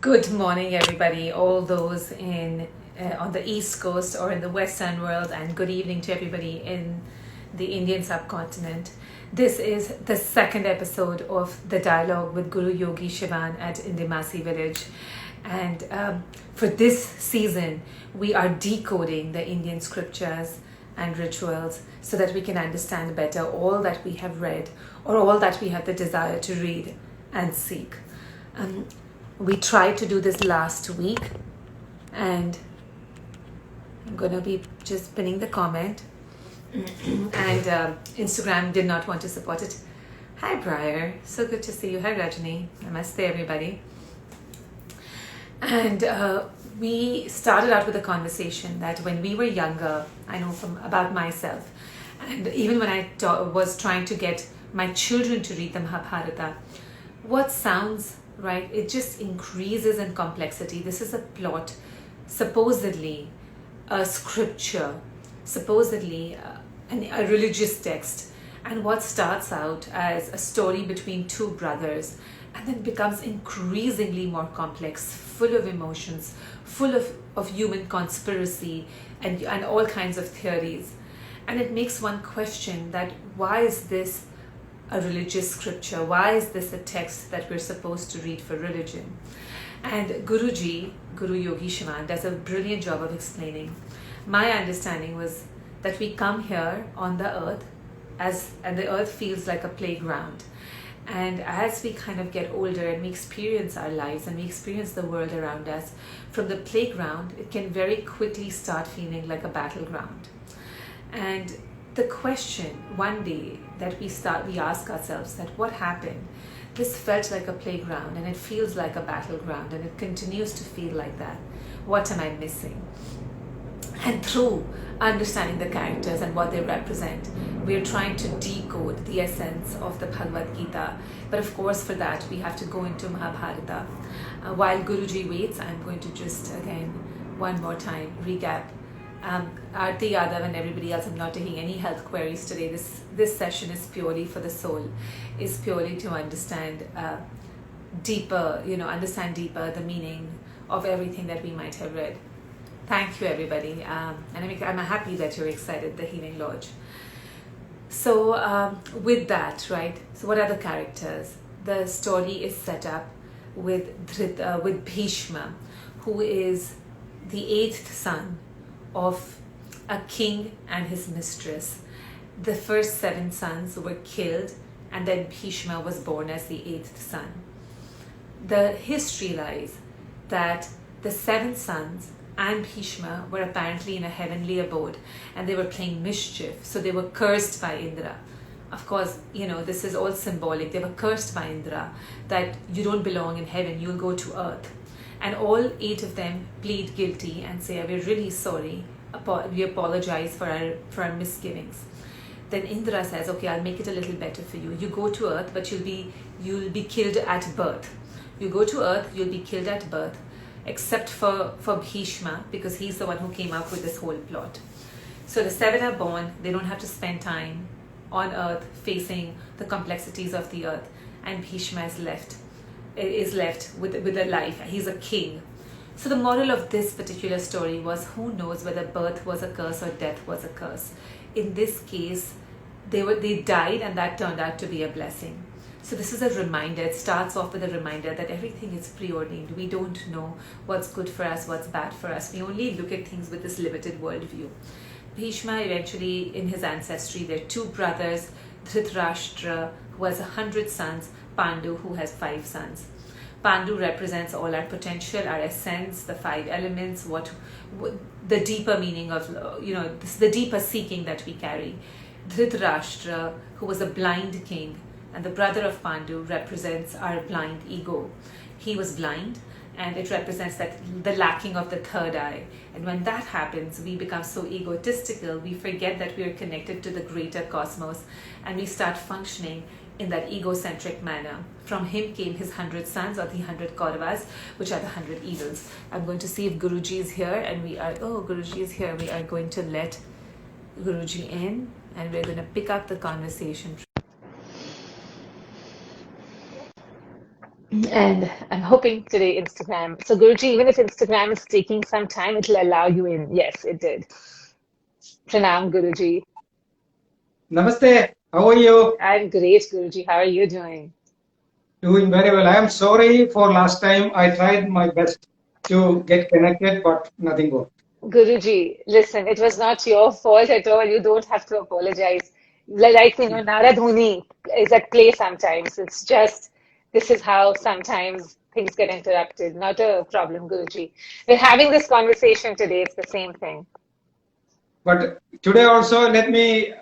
Good morning, everybody, all those in on the East Coast or in the Western world, and good evening to everybody in the Indian subcontinent. This is the second episode of the dialogue with Guru Yogi Shivan at Indimasi village. And for this season, we are decoding the Indian scriptures and rituals so that we can understand better all that we have read or all that we have the desire to read and seek. We tried to do this last week, and I'm gonna be just pinning the comment. And Instagram did not want to support it. Hi Briar, so good to see you. Hi Rajani, namaste everybody. And we started out with a conversation that when we were younger, I know from about myself, and even when I was trying to get my children to read the Mahabharata, what sounds right, it just increases in complexity. This is a plot, supposedly a scripture, supposedly a religious text, and what starts out as a story between two brothers and then becomes increasingly more complex, full of emotions, full of human conspiracy and all kinds of theories. And it makes one question that why is this a religious scripture? Why is this a text that we're supposed to read for religion? And Guruji, Guru Yogi Shivan, does a brilliant job of explaining. My understanding was that we come here on the earth and the earth feels like a playground. And as we kind of get older and we experience our lives and we experience the world around us, from the playground, it can very quickly start feeling like a battleground. And the question one day that we ask ourselves that what happened? This felt like a playground and it feels like a battleground and it continues to feel like that. What am I missing? And through understanding the characters and what they represent, we're trying to decode the essence of the Bhagavad Gita. But of course, for that, we have to go into Mahabharata. While Guruji waits, I'm going to just again, one more time, recap. Aarti Yadav and everybody else, I'm not taking any health queries today. This session is purely for the soul, is purely to understand deeper the meaning of everything that we might have read. Thank you, everybody. And I'm happy that you're excited, the Healing Lodge. So with that, right, so what are the characters? The story is set up with Bhishma, who is the eighth son of a king and his mistress. The first 7 sons were killed, and then Bhishma was born as the 8th son. The history lies that the 7 sons and Bhishma were apparently in a heavenly abode and they were playing mischief, so they were cursed by Indra. Of course, this is all symbolic. They were cursed by Indra that you don't belong in heaven, you'll go to earth. And all 8 of them plead guilty and say, we're really sorry, we apologize for our misgivings. Then Indra says, okay, I'll make it a little better for you. You go to earth, but you'll be killed at birth. You go to earth, you'll be killed at birth, except for Bhishma, because he's the one who came up with this whole plot. So the 7 are born, they don't have to spend time on earth facing the complexities of the earth, and Bhishma is left with a life. He's a king. So the moral of this particular story was, who knows whether birth was a curse or death was a curse. In this case, they died, and that turned out to be a blessing. So this is a reminder. It starts off with a reminder that everything is preordained. We don't know what's good for us, what's bad for us. We only look at things with this limited worldview. Bhishma, eventually in his ancestry, there are 2 brothers, Dhritarashtra, who has 100 sons, Pandu, who has 5 sons. Pandu represents all our potential, our essence, the 5 elements, what the deeper meaning of, the deeper seeking that we carry. Dhritarashtra, who was a blind king, and the brother of Pandu, represents our blind ego. He was blind, and it represents the lacking of the third eye. And when that happens, we become so egotistical, we forget that we are connected to the greater cosmos, and we start functioning in that egocentric manner. From him came his 100 sons, or the 100 Kauravas, which are the 100 evils. I'm going to see if Guruji is here, and Guruji is here. We are going to let Guruji in, and we're going to pick up the conversation. And I'm hoping today Instagram. So Guruji, even if Instagram is taking some time, it'll allow you in. Yes, it did. Pranam, Guruji. Namaste. How are you? I'm great, Guruji. How are you doing? Doing very well. I am sorry for last time. I tried my best to get connected, but nothing worked. Guruji, listen, it was not your fault at all. You don't have to apologize. Naradhuni is at play sometimes. It's just, this is how sometimes things get interrupted. Not a problem, Guruji. We're having this conversation today. It's the same thing. But today also, let me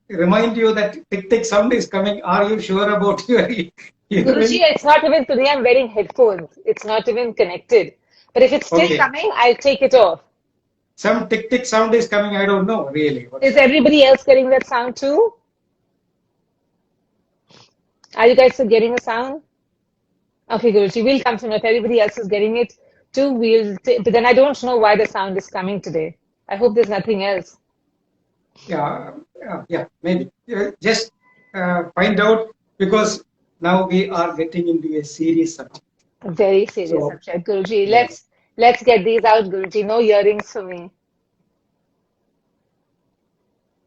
remind you that tick tick sound is coming. Are you sure about your Guruji, hearing? it's not even today. I'm wearing headphones. It's not even connected. But if it's still Okay. coming, I'll take it off. Some tick tick sound is coming. I don't know really what's Is happening. everybody else getting that sound too? Are you guys getting the sound? Okay, Guruji, we'll come to know if everybody else is getting it too. But then I don't know why the sound is coming today. I hope there's nothing else. Yeah, maybe. Just find out because now we are getting into a serious subject. A very serious So, subject, Guruji. yeah. Let's get these out, Guruji. No earrings for me.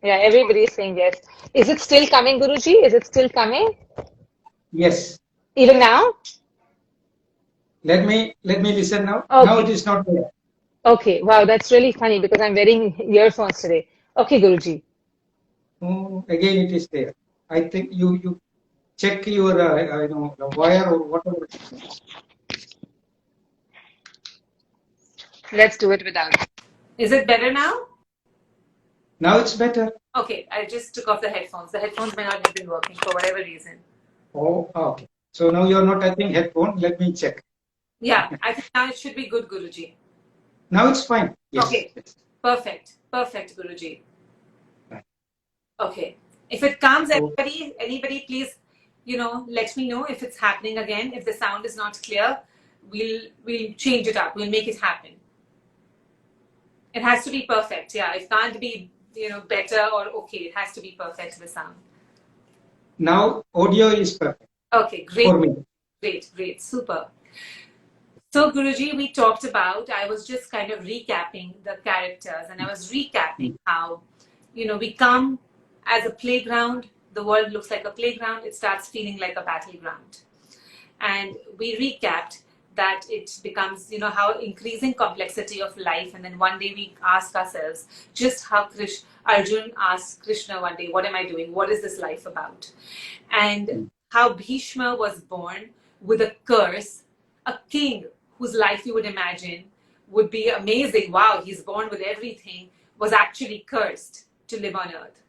Yeah, everybody's saying yes. Is it still coming, Guruji? Is it still coming? Yes. Even now? Let me listen now. Now it Okay. is not there. Okay. Wow, that's really funny because I'm wearing earphones today. Okay, Guruji. Again it is there. I think you check your the wire or whatever. Let's do it without. Is it better now? Now it's better. Okay, I just took off the headphones. The headphones may not have been working for whatever reason. Oh, okay. So now you're not touching headphone. Let me check. Yeah, I think now it should be good, Guruji. Now it's fine. Yes. Okay, Yes. perfect. Perfect, Guruji. Right. Okay. If it comes, So anybody, please, let me know if it's happening again. If the sound is not clear, we'll change it up. We'll make it happen. It has to be perfect. Yeah, it can't be, better or okay. It has to be perfect, the sound. now audio is perfect Okay, great, for me. great, super. So, Guruji, we talked about, I was just kind of recapping the characters and I was recapping how, we come as a playground, the world looks like a playground, it starts feeling like a battleground. And we recapped that it becomes, how increasing complexity of life. And then one day we ask ourselves, just how Arjun asked Krishna one day, what am I doing? What is this life about? And how Bhishma was born with a curse, a king whose life you would imagine would be amazing. Wow, he's born with everything, was actually cursed to live on earth.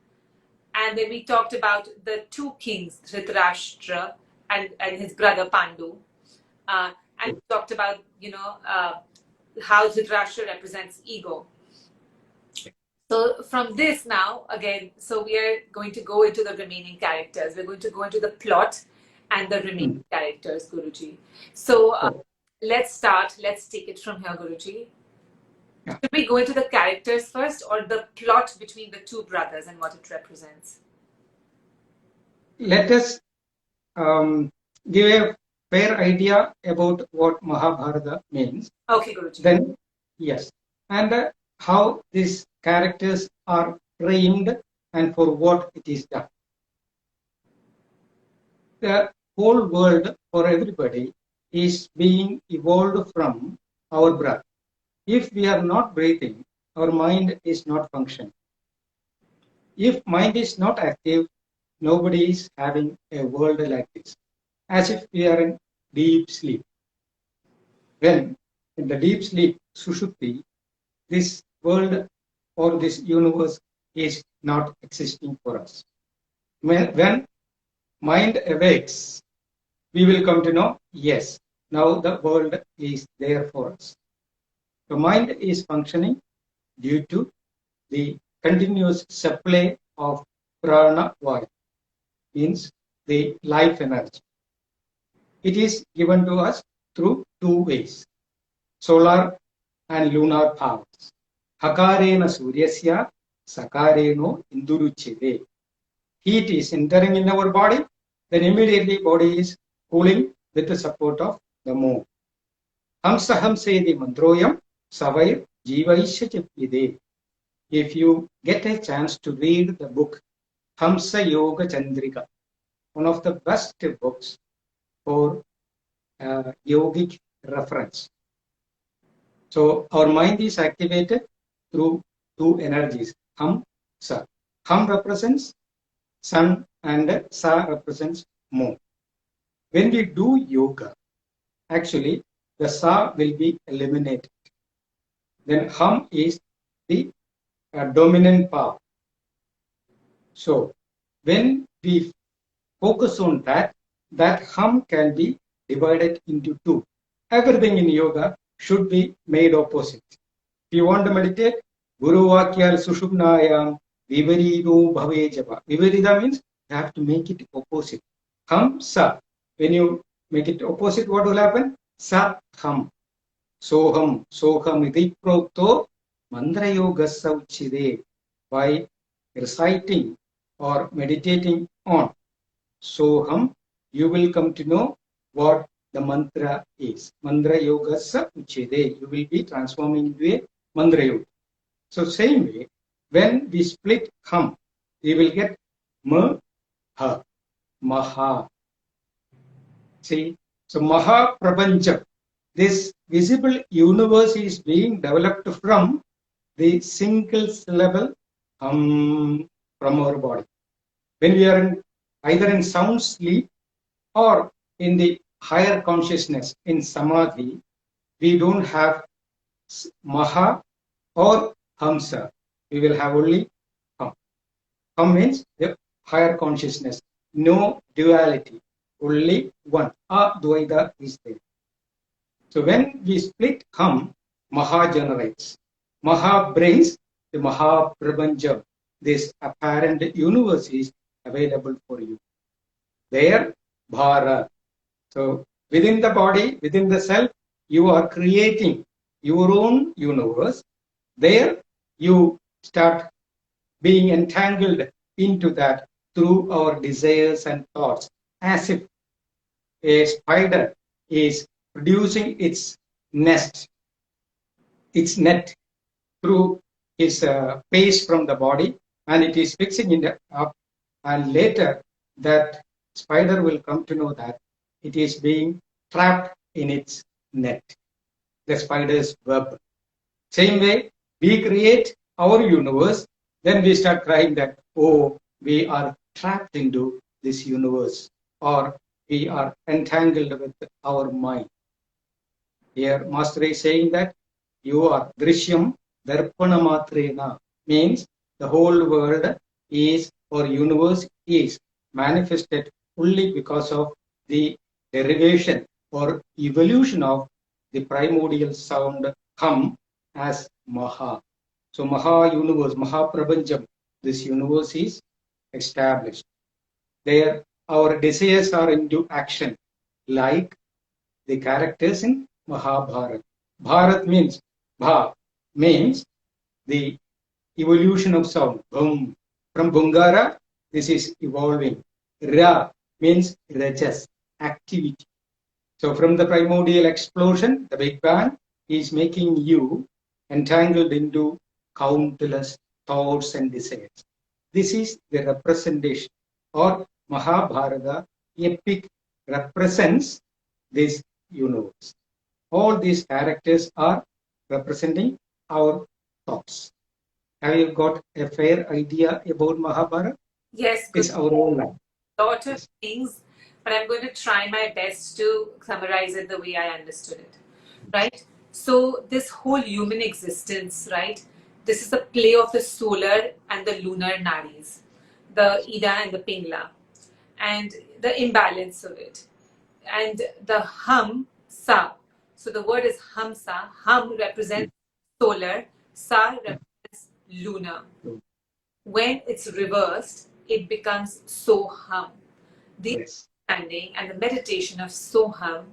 And then we talked about the two kings, Dhritarashtra and his brother Pandu. And we talked about, how Dhritarashtra represents ego. So from this now, again, so we are going to go into the remaining characters. We're going to go into the plot and the remaining characters, Guruji. So let's start. Let's take it from here, Guruji. Yeah. Should we go into the characters first or the plot between the two brothers and what it represents? Let us give a fair idea about what Mahabharata means. Okay, Guruji. Then, yes, and how these characters are framed and for what it is done. The whole world for everybody is being evolved from our breath. If we are not breathing, our mind is not functioning. If mind is not active, nobody is having a world like this, as if we are in deep sleep. When in the deep sleep, Sushupti, this world or this universe is not existing for us. When mind awakes, we will come to know, yes, now the world is there for us. The mind is functioning due to the continuous supply of prana vayu, means the life energy. It is given to us through two ways, solar and lunar powers. Hakarena suryasya, sakareno induruchide. Heat is entering in our body, then immediately body is cooling with the support of the Mo. Hamsa Hamsedi Mandroyam Savair Jivaisha Chipide. If you get a chance to read the book Hamsa Yoga Chandrika, one of the best books for yogic reference. So our mind is activated through two energies, Ham, Sa. Ham represents sun and Sa represents moon. When we do yoga, actually the Sa will be eliminated. Then Ham is the dominant power. So when we focus on that Ham can be divided into two. Everything in yoga should be made opposite. If you want to meditate, Guru Vakyal Sushupnayam Vivarido Bhavejava. Vivarida means you have to make it opposite. Ham, Sa. When you make it opposite, what will happen? Sa, Ham. Soham, Soham iti prokto Mandra Yoga Sauchide. By reciting or meditating on Soham, you will come to know what the mantra is. Mandra Yoga Sauchide. You will be transforming into a Mandra Yoga. So same way, when we split Ham, we will get Ma, Ha, Maha. See, so Maha Prapancham, this visible universe is being developed from the single syllable Ham from our body. When we are either in sound sleep or in the higher consciousness in Samadhi, we don't have Maha or Hamsa. We will have only Ham. Ham means the higher consciousness. No duality. Only one. Advaita is there. So when we split Ham, Maha generates. Maha brings the Maha Prapancham. This apparent universe is available for you. There, Bhara. So within the body, within the self, you are creating your own universe. There, you start being entangled into that through our desires and thoughts, as if a spider is producing its nest, its net, through its paste from the body, and it is fixing it up, and later that spider will come to know that it is being trapped in its net, the spider's web. Same way, we create our universe, then we start crying that, oh, we are trapped into this universe, or we are entangled with our mind. Here, Master is saying that you are Drishyam Darpana Matrena, means the whole world is, or universe is, manifested only because of the derivation or evolution of the primordial sound Ham as Maha. So Maha universe, Maha Prapancham, this universe is established. There, our desires are into action, like the characters in Mahabharata. Bharat means, Bha means the evolution of sound. Bhum. From Bungara, this is evolving. Ra means Rajas, activity. So from the primordial explosion, the Big Bang is making you entangled into countless thoughts and desires. This is the representation, or Mahabharata epic represents this universe. All these characters are representing our thoughts. Have you got a fair idea about Mahabharata? Yes, It's our own life. lot of things, but I'm going to try my best to summarize it the way I understood it. Right? So this whole human existence, right? This is a play of the solar and the lunar nadis, the Ida and the Pingla, and the imbalance of it. And the Ham, Sa. So the word is Hamsa. Ham represents solar, Sa represents lunar. When it's reversed, it becomes Soham. The understanding and the meditation of Soham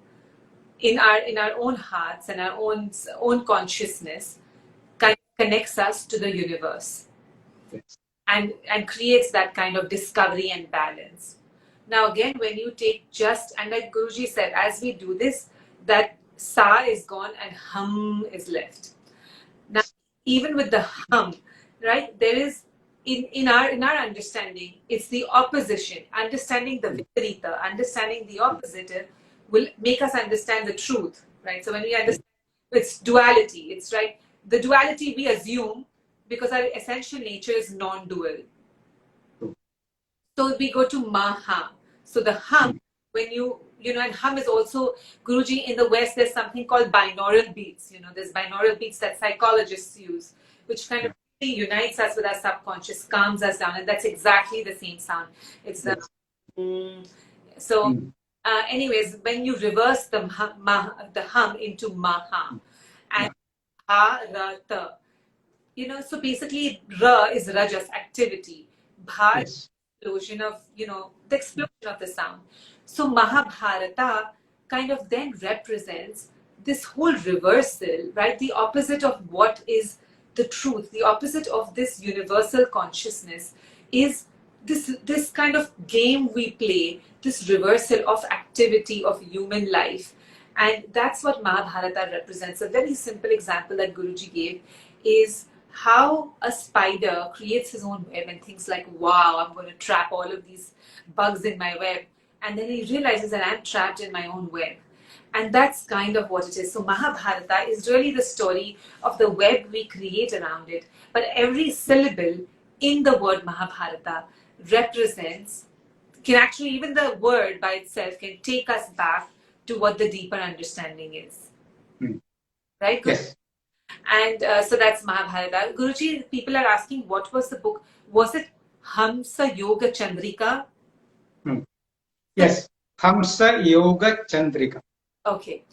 in our own hearts and our own consciousness kind of connects us to the universe, and creates that kind of discovery and balance. Now again, when you take just, and like Guruji said, as we do this, that sa is gone and hum is left. Now, even with the hum, right, there is, in our understanding, it's the opposition. Understanding the viparita, understanding the opposite will make us understand the truth, right? So when we understand it's duality, it's right. The duality we assume because our essential nature is non-dual. So we go to maha. So the hum, when you know, and hum is also, Guruji, in the West, there's something called binaural beats. You know, there's binaural beats that psychologists use, which kind of really unites us with our subconscious, calms us down, and that's exactly the same sound. It's the so. Anyways, when you reverse the hum into maha and ha ra ta, you know, so basically ra is rajas, activity, bha explosion of, you know, the explosion of the sound. So Mahabharata kind of then represents this whole reversal, right? The opposite of what is the truth, the opposite of this universal consciousness is this kind of game we play, this reversal of activity of human life. And that's what Mahabharata represents. A very simple example that Guruji gave is how a spider creates his own web and thinks like, wow, I'm going to trap all of these bugs in my web. And then he realizes that I'm trapped in my own web. And that's kind of what it is. So Mahabharata is really the story of the web we create around it. But every syllable in the word Mahabharata represents, can actually, even the word by itself can take us back to what the deeper understanding is. Right? Yes. And so that's Mahabharata. Guruji, people are asking, what was the book? Was it Hamsa Yoga Chandrika? Yes, Hamsa Yoga Chandrika. Okay.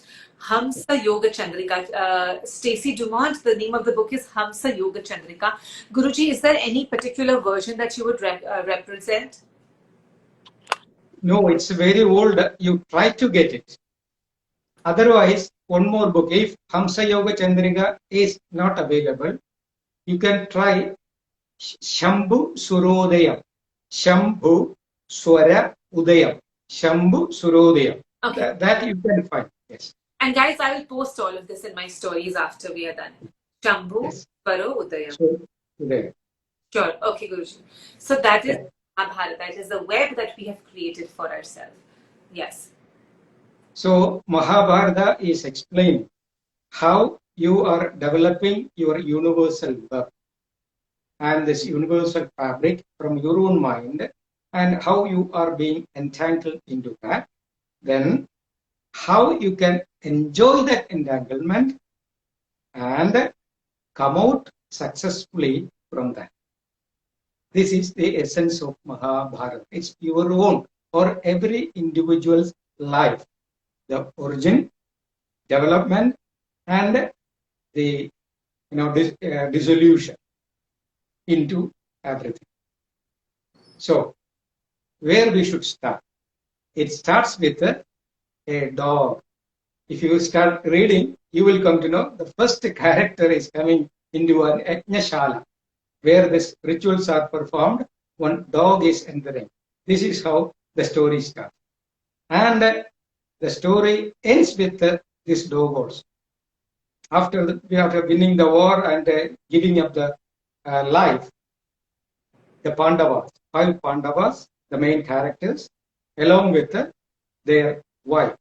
Hamsa Yoga Chandrika. Stacy Dumont, the name of the book is Hamsa Yoga Chandrika. Guruji, is there any particular version that you would represent? No, it's very old. You try to get it. Otherwise, one more book. If Hamsa Yoga Chandrika is not available, you can try Shambhu Surodayam. Shambhu Swara Udayam. Shambhu Surodayam. Okay. That you can find. Yes. And guys, I will post all of this in my stories after we are done. Shambhu Swara Udayam. Sure. Okay, Guruji. So that is Mahabharata. It is the web that we have created for ourselves. Yes. So Mahabharata is explaining how you are developing your universal web and this universal fabric from your own mind, and how you are being entangled into that. Then how you can enjoy that entanglement and come out successfully from that. This is the essence of Mahabharata. It's your own, or every individual's life. The origin, development, and the dissolution into everything. So, where we should start? It starts with a dog. If you start reading, you will come to know the first character is coming into an yajna-shala, where these rituals are performed. One dog is entering. This is how the story starts. And the story ends with this dog also. After winning the war and giving up the life, the Pandavas, 5 Pandavas, the main characters, along with their wife,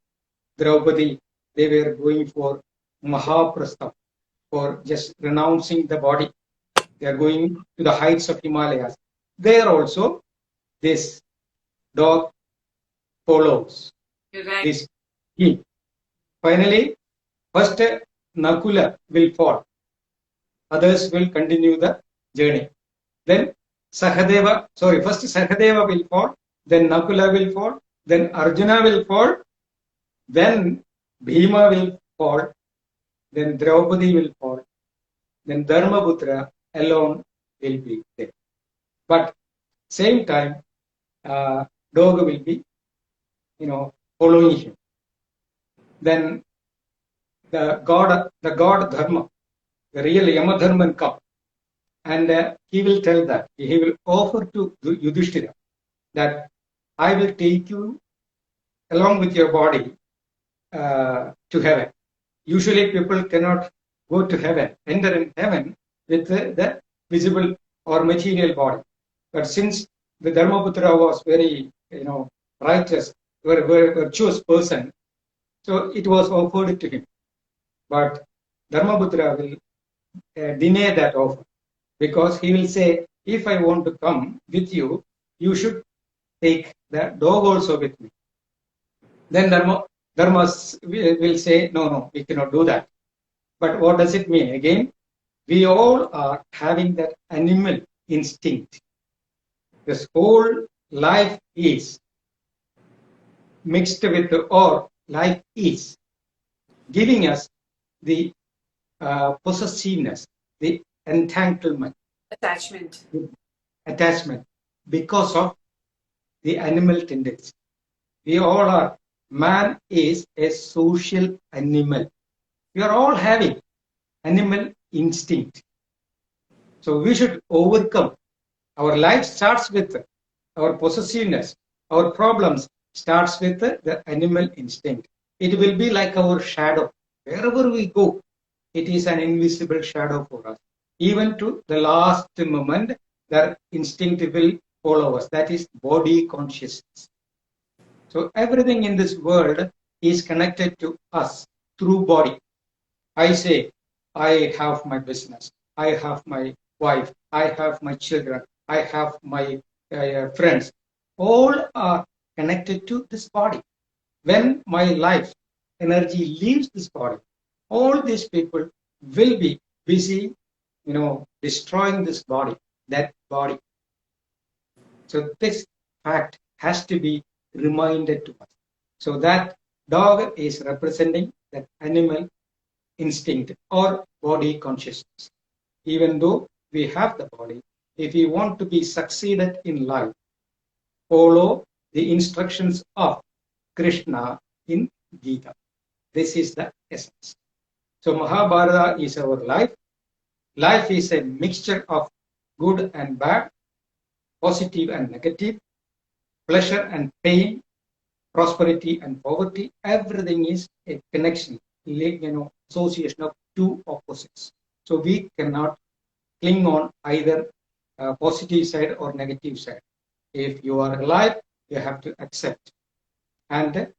Draupadi, they were going for Mahaprastha, for just renouncing the body. They are going to the heights of Himalayas. There also, this dog follows. Right. This king. Finally, first Nakula will fall. Others will continue the journey. Then first Sahadeva will fall, then Nakula will fall, then Arjuna will fall, then Bhima will fall, then Draupadi will fall, then Dharmaputra alone will be there. But same time, dog will be, following him. Then the god Dharma, the real Yamadharman come, and he will tell that, he will offer to Yudhishthira that I will take you along with your body to heaven. Usually people cannot go to heaven, enter in heaven with the visible or material body. But since the Dharmaputra was very, righteous, very virtuous person, so it was offered to him. But Dharmaputra will deny that offer, because he will say, if I want to come with you, you should take the dog also with me. Then Dharma will say, no, we cannot do that. But what does it mean? Again, we all are having that animal instinct. This whole life is mixed with, or life is giving us the possessiveness, the entanglement, attachment, because of the animal tendency. We all are. Man is a social animal. We are all having animal instinct. So we should overcome. Our life starts with our possessiveness. Our problems starts with the animal instinct. It will be like our shadow. Wherever we go, it is an invisible shadow for us. Even to the last moment, that instinct will follow us. That is body consciousness. So everything in this world is connected to us through body. I say, I have my business, I have my wife, I have my children, I have my friends. All are connected to this body. When my life energy leaves this body, all these people will be busy, destroying this body, that body. So this fact has to be reminded to us. So that dog is representing that animal instinct or body consciousness. Even though we have the body, if we want to be succeeded in life, follow the instructions of Krishna in Geeta. This is the essence. So Mahabharata is our life. Life is a mixture of good and bad, positive and negative, pleasure and pain, prosperity and poverty. Everything is a connection, association of two opposites. So we cannot cling on either positive side or negative side. If you are alive, you have to accept and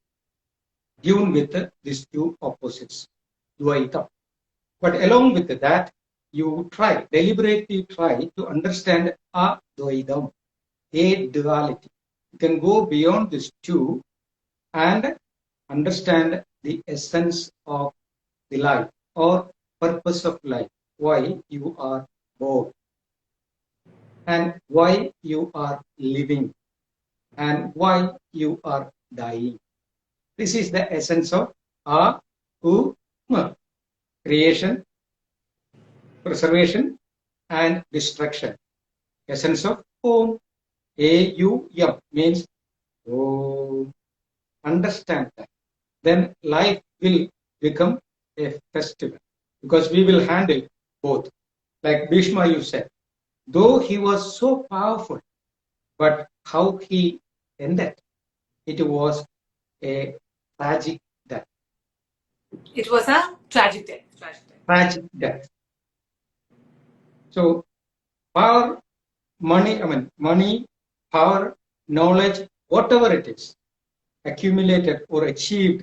tune with these two opposites, Dvaita. But along with that, you deliberately try to understand Advaitam, a duality. You can go beyond these two and understand the essence of the life or purpose of life, why you are born and why you are living and why you are dying. This is the essence of creation, preservation and destruction. Essence of Om. A-U-M means Om. Understand that. Then life will become a festival, because we will handle both. Like Bhishma, you said, though he was so powerful, but how he ended, it was a tragic death. It was a tragic death. Tragic death. So power, money, power, knowledge, whatever it is, accumulated or achieved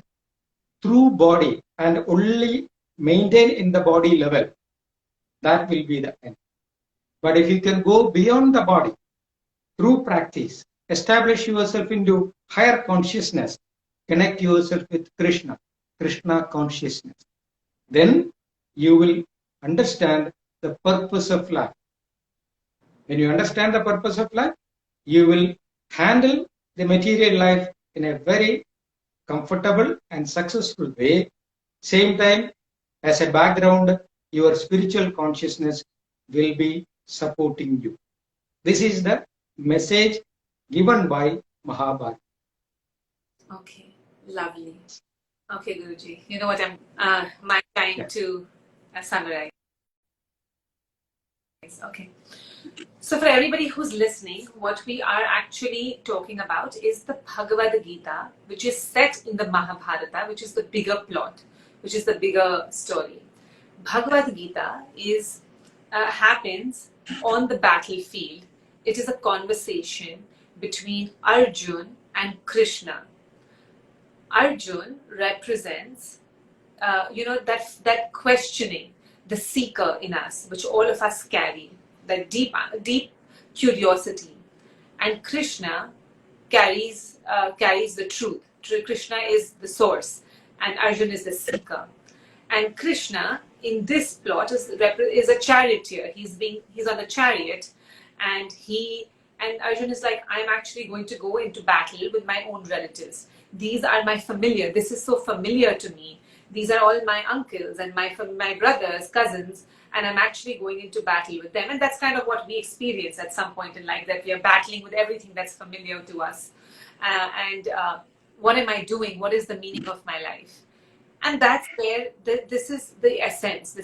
through body and only maintained in the body level, that will be the end. But if you can go beyond the body through practice, establish yourself into higher consciousness, connect yourself with Krishna consciousness, then you will understand the purpose of life. When you understand the purpose of life, you will handle the material life in a very comfortable and successful way. Same time, as a background, your spiritual consciousness will be supporting you. This is the message given by Mahabharata. Okay, lovely. Okay, Guruji. You know what? My time to summarize. Okay. So for everybody who's listening, what we are actually talking about is the Bhagavad Gita, which is set in the Mahabharata, which is the bigger plot, which is the bigger story. Bhagavad Gita is happens on the battlefield. It is a conversation between Arjun and Krishna. Arjun represents, that questioning, the seeker in us, which all of us carry, that deep curiosity. And Krishna carries the truth. Krishna is the source, and Arjun is the seeker. And Krishna, in this plot, is a charioteer. He's on the chariot, and Arjun is like, I'm actually going to go into battle with my own relatives. These are my familiar. This is so familiar to me. These are all my uncles and my brothers, cousins, and I'm actually going into battle with them. And that's kind of what we experience at some point in life, that we are battling with everything that's familiar to us. What am I doing? What is the meaning of my life? And that's where this is the essence.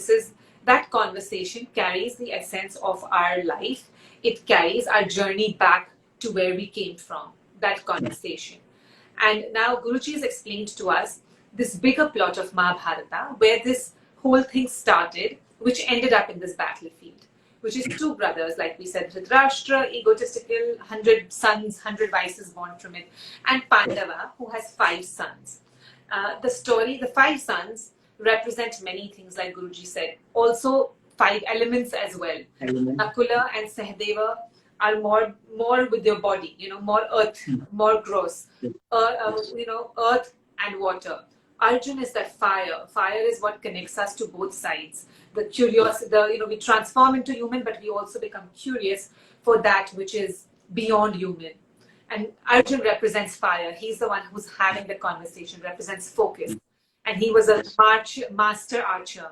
That conversation carries the essence of our life. It carries our journey back to where we came from, that conversation. And now Guruji has explained to us this bigger plot of Mahabharata, where this whole thing started, which ended up in this battlefield, which is two brothers, like we said, Dhritarashtra, egotistical, 100 sons, 100 vices born from it, and Pandava, who has 5 sons. The 5 sons represent many things, like Guruji said. Also 5 elements as well. Nakula and Sahadeva are more with your body, more earth, more gross, earth and water. Arjun is that fire. Fire is what connects us to both sides. The curiosity, we transform into human, but we also become curious for that which is beyond human. And Arjun represents fire. He's the one who's having the conversation, represents focus. And he was a master archer.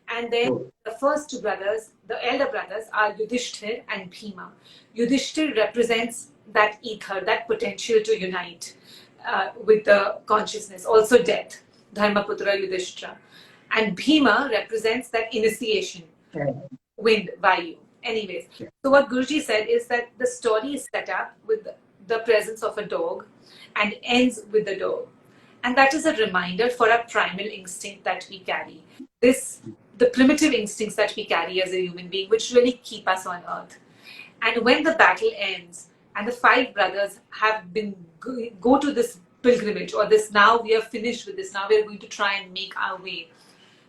And then the first 2 brothers, the elder brothers, are Yudhishthir and Bhima. Yudhishthir represents that ether, that potential to unite with the consciousness, also death, Dharmaputra Yudhishthira. And Bhima represents that initiation, wind, Vayu. Anyways, so what Guruji said is that the story is set up with the presence of a dog and ends with the dog. And that is a reminder for our primal instinct that we carry. The primitive instincts that we carry as a human being, which really keep us on earth. And when the battle ends and the 5 brothers have been go to this pilgrimage, or this, now we are finished with this, now we are going to try and make our way.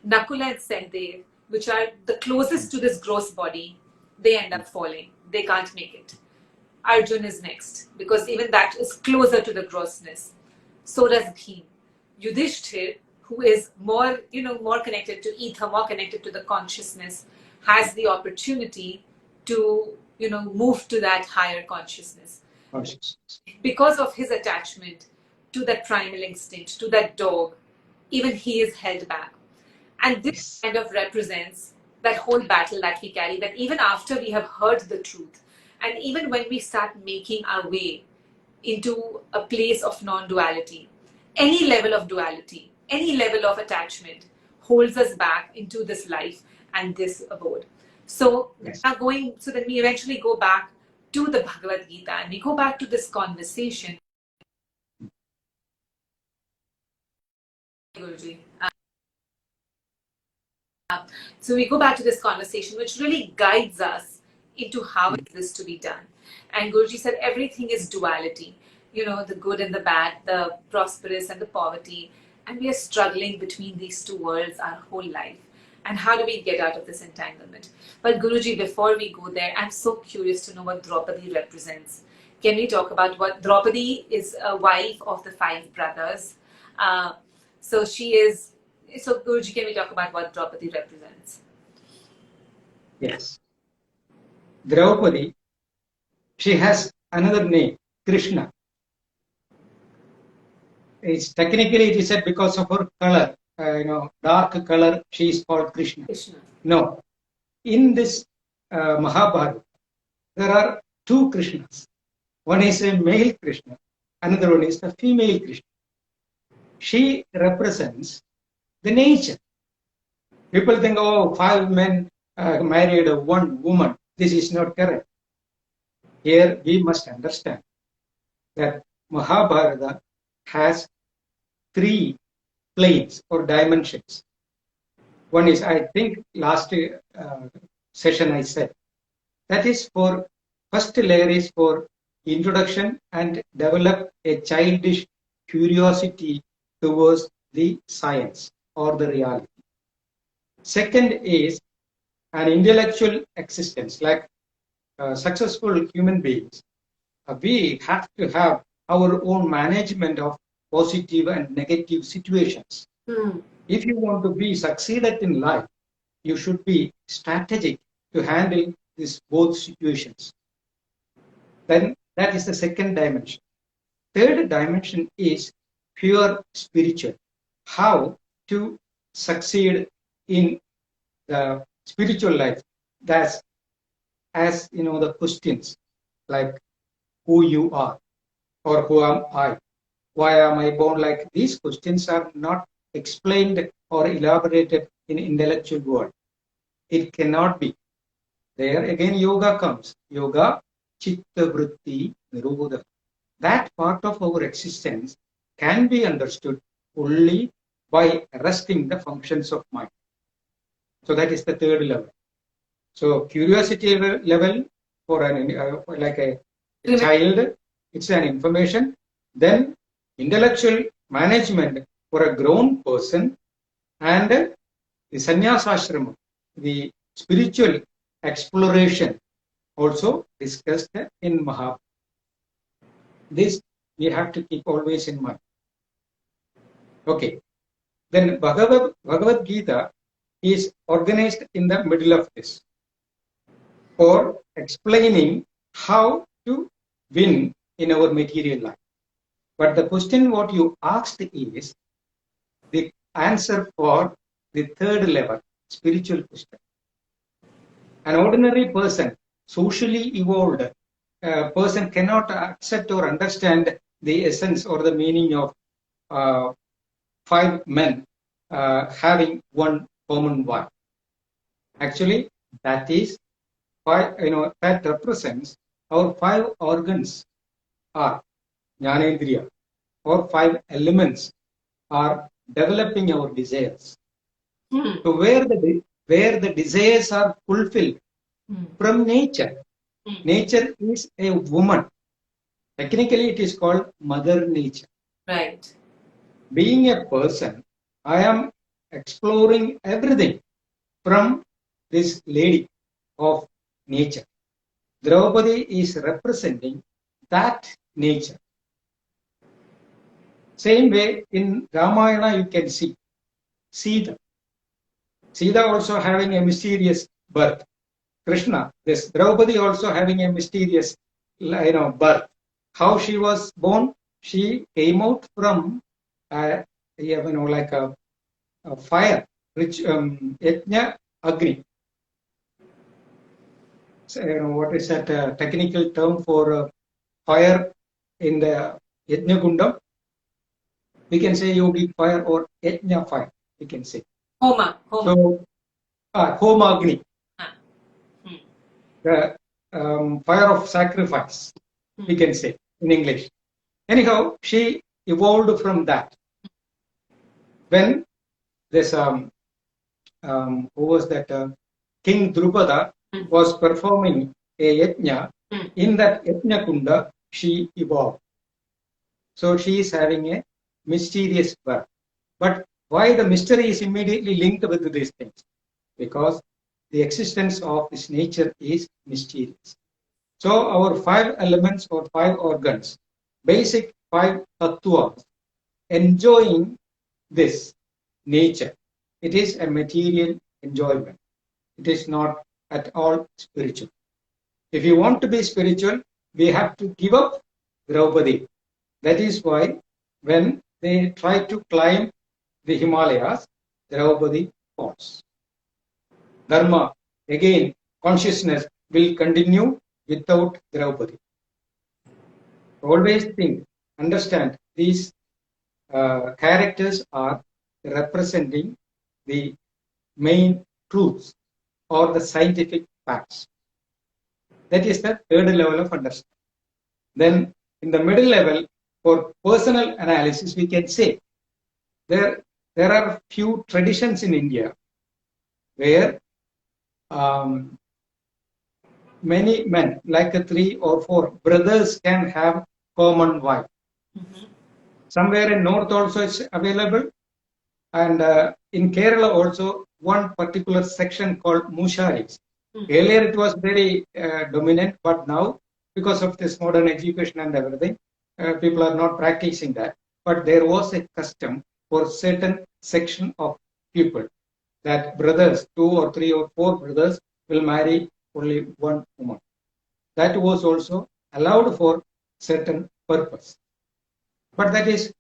Nakula and Sahdev, which are the closest to this gross body, they end up falling. They can't make it. Arjun is next, because even that is closer to the grossness. So does Bhim. Yudhishthir, who is more connected to ether, more connected to the consciousness, has the opportunity to, move to that higher consciousness. Because of his attachment to that primal instinct, to that dog, even he is held back. And this kind of represents that whole battle that we carry, that even after we have heard the truth, and even when we start making our way into a place of non-duality, any level of duality, any level of attachment holds us back into this life and this abode. So then we eventually go back to the Bhagavad Gita, and we go back to this conversation. Guruji. So we go back to this conversation, which really guides us into how is this to be done. And Guruji said everything is duality, the good and the bad, the prosperous and the poverty. And we are struggling between these 2 worlds our whole life. And how do we get out of this entanglement? But Guruji, before we go there, I'm so curious to know what Draupadi represents. Can we talk about what Draupadi is? A wife of the 5 brothers. So Guruji, can we talk about what Draupadi represents? Yes. Draupadi, she has another name, Krishna. Technically it is said because of her color, dark color, she is called Krishna. No. In this Mahabharata, there are 2 Krishnas. One is a male Krishna, another one is the female Krishna. She represents the nature. People think, 5 men married 1 woman. this is not correct. Here we must understand that Mahabharata has 3 planes or dimensions. One is, I think last session I said, that is for, first layer is for introduction and develop a childish curiosity towards the science or the reality. Second is an intellectual existence, like successful human beings. We have to have our own management of positive and negative situations. If you want to be succeeded in life, you should be strategic to handle these both situations. Then that is the second dimension. Third dimension is pure spiritual. How to succeed in the spiritual life. That's, as you know, the questions like who you are or who am I? Why am I born? Like these questions are not explained or elaborated in intellectual world. It cannot be. There again yoga comes. Yoga, chitta vritti, nirodha. That part of our existence can be understood only by arresting the functions of mind. So that is the third level. So curiosity level for an like a child, it's an information. Then intellectual management for a grown person, and the sannyasa ashrama, the spiritual exploration, also discussed in Mahabharata. This we have to keep always in mind. Okay. Then Bhagavad Gita is organized in the middle of this for explaining how to win in our material life. But the question what you asked is the answer for the third level, spiritual question. An ordinary person, socially evolved person cannot accept or understand the essence or the meaning of 5 men having one common wife. Actually, that is that represents our 5 organs are jnanendriya, or 5 elements are developing our desires. So where the desires are fulfilled from nature. Nature is a woman. Technically, it is called Mother Nature. Right. Being a person, I am exploring everything from this lady of nature. Draupadi is representing that nature. Same way in Ramayana you can see Sita. Sita also having a mysterious birth. Krishna, this Draupadi also having a mysterious birth. How she was born? She came out from like a fire, which Yajna Agni. So, what is that technical term for fire in the Yajna Gundam? We can say yogic fire or Yajna fire, we can say. Homa. So, Homa Agni. The fire of sacrifice, we can say in English. Anyhow, she evolved from that. When this, who was that, King Drupada was performing a yajna, in that yajna kunda, she evolved. So she is having a mysterious birth. But why the mystery is immediately linked with these things? Because the existence of this nature is mysterious. So our 5 elements or 5 organs, basic 5 tattvas, enjoying this nature. It is a material enjoyment. It is not at all spiritual. If you want to be spiritual, we have to give up Draupadi. That is why when they try to climb the Himalayas, Draupadi falls. Dharma, again, consciousness will continue without Draupadi. Always think, understand, these characters are representing the main truths or the scientific facts. That is the third level of understanding. Then in the middle level, for personal analysis, we can say there are few traditions in India where many men, like 3 or 4 brothers, can have common wife. Somewhere in north also it's available, and in Kerala also one particular section called Musharis. Earlier it was very dominant, but now because of this modern education and everything, people are not practicing that. But there was a custom for certain section of people that brothers, 2 or 3 or 4 brothers, will marry only one woman. That was also allowed for certain purpose. But that is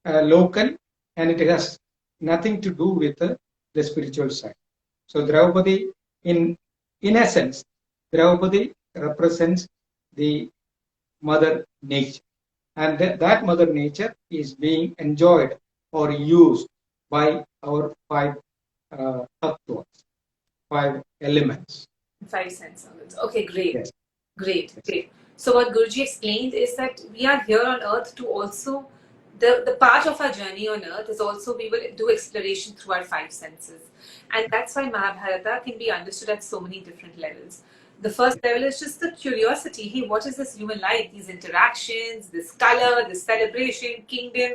local, and it has nothing to do with the spiritual side. So Draupadi, in essence, Draupadi represents the mother nature, and that mother nature is being enjoyed or used by our 5 tattvas, 5 elements. 5 sense organs. Okay, great. Yes. Great. So what Guruji explained is that we are here on earth to also, the part of our journey on earth is also we will do exploration through our 5 senses. And that's why Mahabharata can be understood at so many different levels. The first level is just the curiosity. Hey, what is this human life? These interactions, this color, this celebration, kingdom.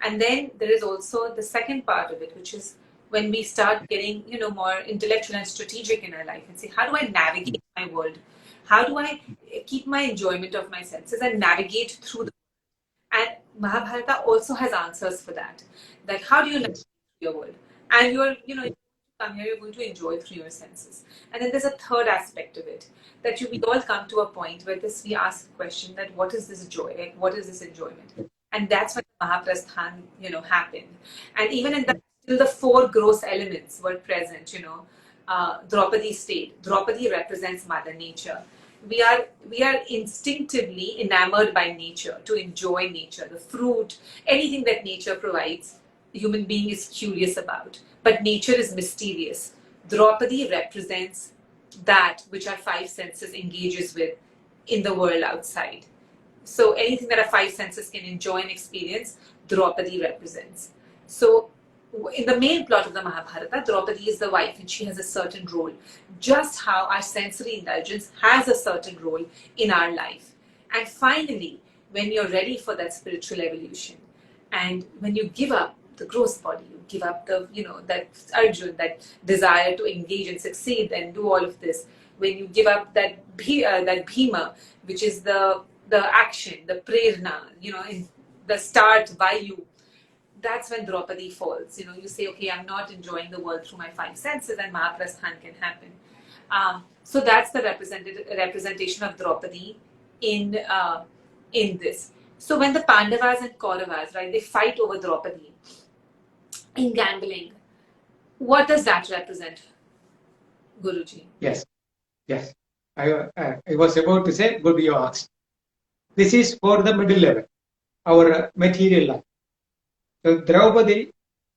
And then there is also the second part of it, which is when we start getting, more intellectual and strategic in our life and say, how do I navigate my world? How do I keep my enjoyment of my senses and navigate through the world? And Mahabharata also has answers for that. That how do you navigate your world? And you're, come here, you're going to enjoy through your senses. And then there's a third aspect of it, that we all come to a point where we ask the question that what is this joy? Like, what is this enjoyment? And that's when Mahaprasthan, happened. And even in that, still the 4 gross elements were present, Draupadi stayed. Draupadi represents Mother Nature. We are instinctively enamored by nature, to enjoy nature, the fruit, anything that nature provides, the human being is curious about. But nature is mysterious. Draupadi represents that which our 5 senses engages with in the world outside. So anything that our 5 senses can enjoy and experience, Draupadi represents. So in the main plot of the Mahabharata, Draupadi is the wife and she has a certain role. Just how our sensory indulgence has a certain role in our life. And finally, when you're ready for that spiritual evolution, and when you give up the gross body, you give up the, that Arjun, that desire to engage and succeed and do all of this, when you give up that Bhima, which is the action, the prerna, in the start by you, that's when Draupadi falls. You say, okay, I'm not enjoying the world through my 5 senses, and Mahaprasthan can happen. So that's the representation of Draupadi in this. So when the Pandavas and Kauravas, right, they fight over Draupadi in gambling, what does that represent, Guruji? Yes. I was about to say, good you asked. This is for the middle level, our material life. So Draupadi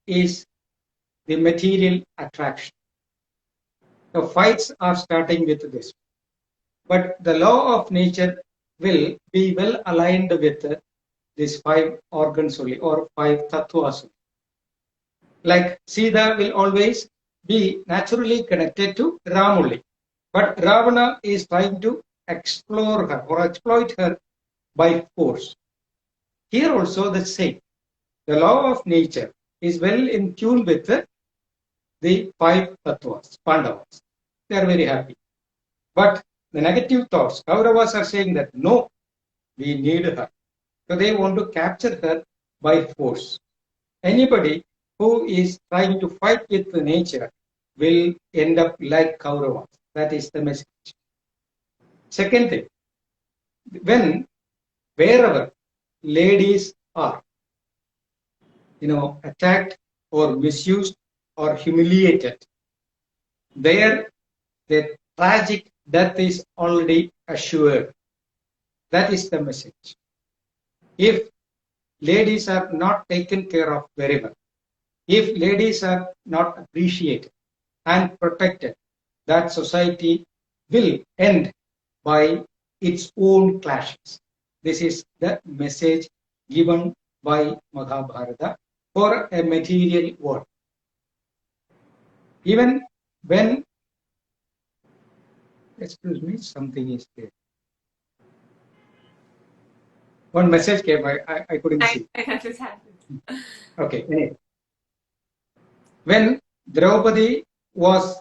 is the material attraction. The fights are starting with this. But the law of nature will be well aligned with these 5 organs only, or 5 tattvas. Like Sita will always be naturally connected to Ram only. But Ravana is trying to explore her or exploit her by force. Here also the same. The law of nature is well in tune with the 5 tattvas, Pandavas. They are very happy. But the negative thoughts, Kauravas are saying that no, we need her. So they want to capture her by force. Anybody who is trying to fight with the nature will end up like Kauravas. That is the message. Second thing, wherever ladies are, attacked or misused or humiliated, their tragic death is already assured. That is the message. If ladies are not taken care of very well, if ladies are not appreciated and protected, that society will end by its own clashes. This is the message given by Mahabharata for a material world. Even when, excuse me, something is there. One message came, I couldn't see. That just happened. Okay, anyway. When Draupadi was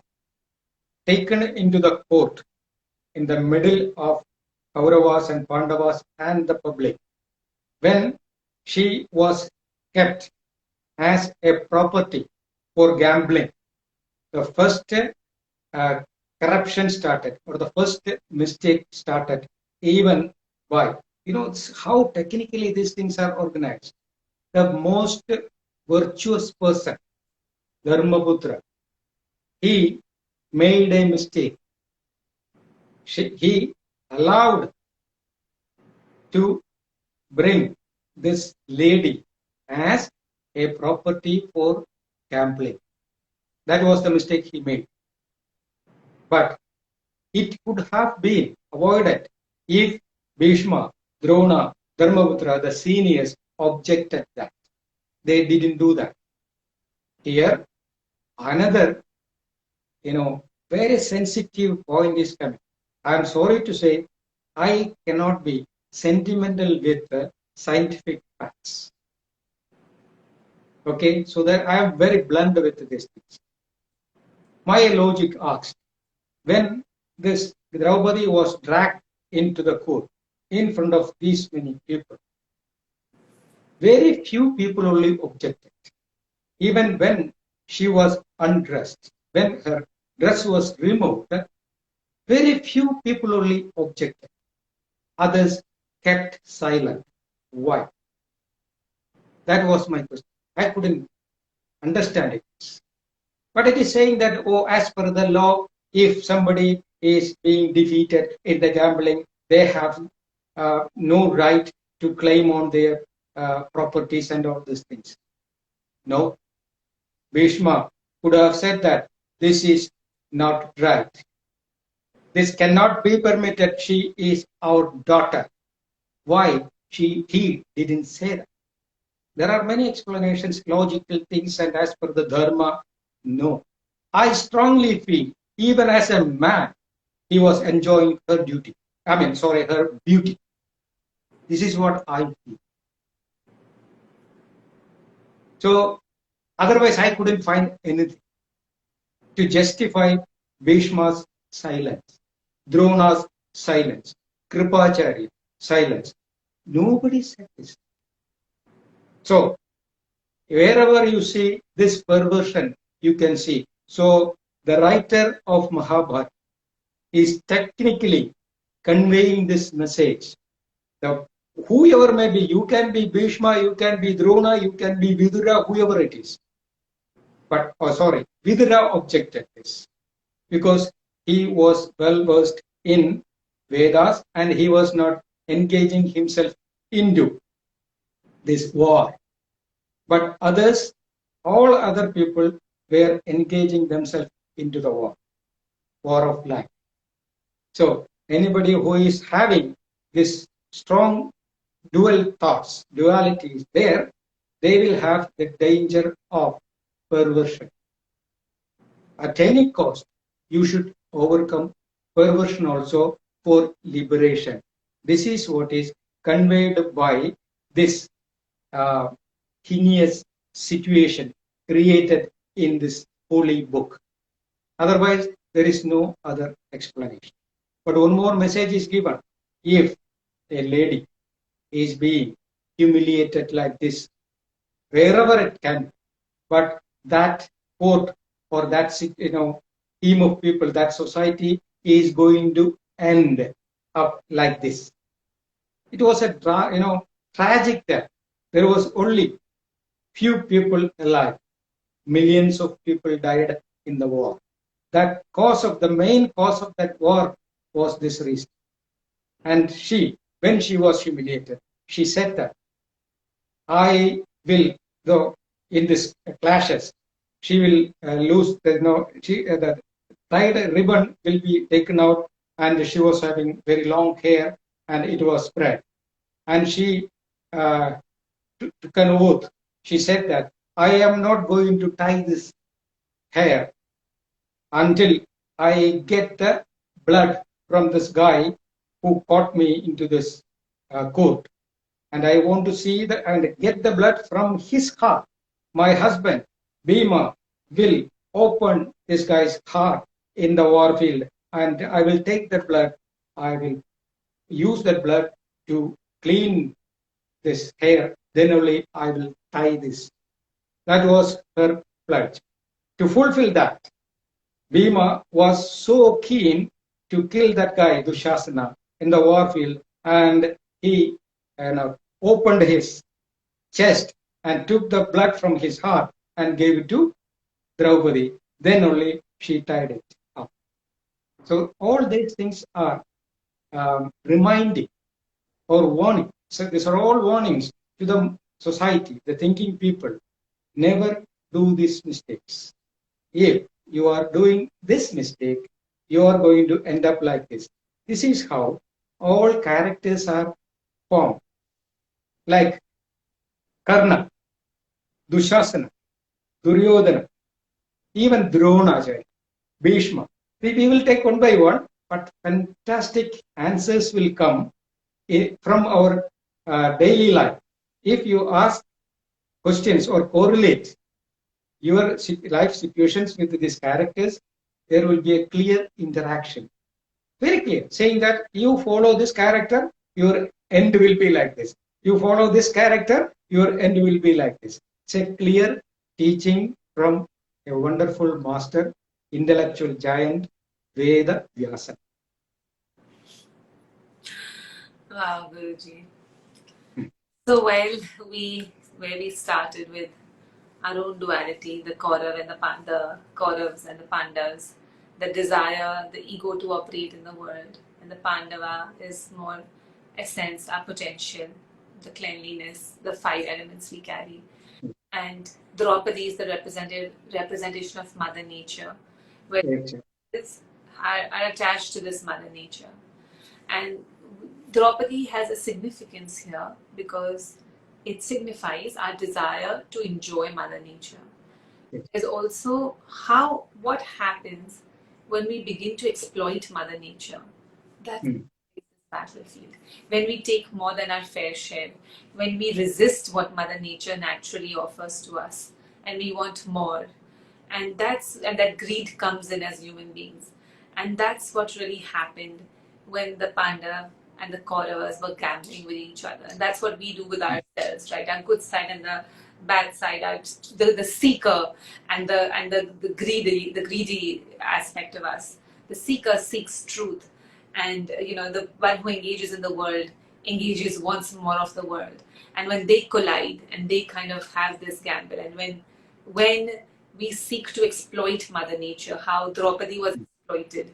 taken into the court in the middle of Kauravas and Pandavas and the public, when she was kept as a property for gambling, the first corruption started, or the first mistake started, even by, how technically these things are organized. The most virtuous person, Dharmaputra, he made a mistake. He allowed to bring this lady as a property for gambling. That was the mistake he made. But it could have been avoided if Bhishma, Drona, Dharmaputra, the seniors, objected that. They didn't do that. Here, another, very sensitive point is coming. I am sorry to say, I cannot be sentimental with scientific facts. Okay, so that I am very blunt with these things. My logic asks, when this Draupadi was dragged into the court in front of these many people, very few people only objected. Even when she was undressed, when her dress was removed, very few people only objected. Others kept silent. Why? That was my question. I couldn't understand it. But it is saying that, as per the law, if somebody is being defeated in the gambling, they have no right to claim on their properties and all these things. No. Bhishma could have said that this is not right. This cannot be permitted. She is our daughter. Why he didn't say that? There are many explanations, logical things, and as per the dharma, no. I strongly feel, even as a man, he was enjoying her beauty. Her beauty. This is what I feel. So, otherwise I couldn't find anything to justify Bhishma's silence, Drona's silence, Kripacharya silence. Nobody said this. So, wherever you see this perversion, you can see. So, the writer of Mahabharata is technically conveying this message. Whoever may be, you can be Bhishma, you can be Drona, you can be Vidura, whoever it is. But, Vidura objected this because he was well versed in Vedas and he was not engaging himself into this war. But others, all other people were engaging themselves into the war of life. So anybody who is having this strong dual thoughts, duality is there, they will have the danger of perversion. At any cost, you should overcome perversion also for liberation. This is what is conveyed by this heinous situation created in this holy book. Otherwise, there is no other explanation. But one more message is given. If a lady is being humiliated like this, wherever it can be, but that court or that team of people, that society is going to end up like this. It was a tragic death. There was only few people alive. Millions of people died in the war. The main cause of that war was this reason. And when she was humiliated, she said that I will, though in this clashes, she will lose the tied ribbon will be taken out and she was having very long hair, and it was spread. And she took an oath. She said that I am not going to tie this hair until I get the blood from this guy who caught me into this court. And I want to see that and get the blood from his heart. My husband, Bhima, will open this guy's heart in the war field, and I will take that blood. I will use that blood to clean this hair. Then only I will tie this. That was her pledge. To fulfill that, Bhima was so keen to kill that guy, Dushasana, in the war field, and he opened his chest and took the blood from his heart and gave it to Draupadi. Then only she tied it up. So all these things are reminding or warning. So these are all warnings to the society, the thinking people. Never do these mistakes. If you are doing this mistake, you are going to end up like this. This is how all characters are formed. Like Karna, Dushasana, Duryodhana, even Dronacharya, Bhishma. We will take one by one, but fantastic answers will come from our daily life. If you ask questions or correlate your life situations with these characters, there will be a clear interaction. Very clear, saying that you follow this character, your end will be like this. You follow this character, your end will be like this. It's a clear teaching from a wonderful master, intellectual giant, Veda Vyasa. Wow, Guruji. So where we started with our own duality, the Kaurav and the Kauravas and the Pandavas, the desire, the ego to operate in the world, and the Pandava is more essence, our potential, the cleanliness, the 5 elements we carry, and Draupadi is the representation of Mother Nature, where are attached to this Mother Nature, and Draupadi has a significance here because it signifies our desire to enjoy Mother Nature. There's also what happens when we begin to exploit Mother Nature. That's the battlefield. When we take more than our fair share, when we resist what Mother Nature naturally offers to us, and we want more, and that greed comes in as human beings, and that's what really happened when the Pandava and the Kauravas were gambling with each other. And that's what we do with ourselves, right? Our good side and the bad side, the seeker and the greedy aspect of us. The seeker seeks truth, and the one who engages in the world wants more of the world. And when they collide and they kind of have this gamble, and when we seek to exploit Mother Nature, how Draupadi was exploited,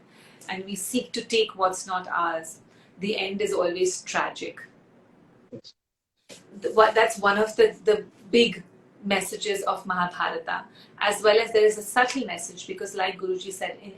and we seek to take what's not ours, the end is always tragic. That's one of the big messages of Mahabharata, as well as there is a subtle message, because like Guruji said, in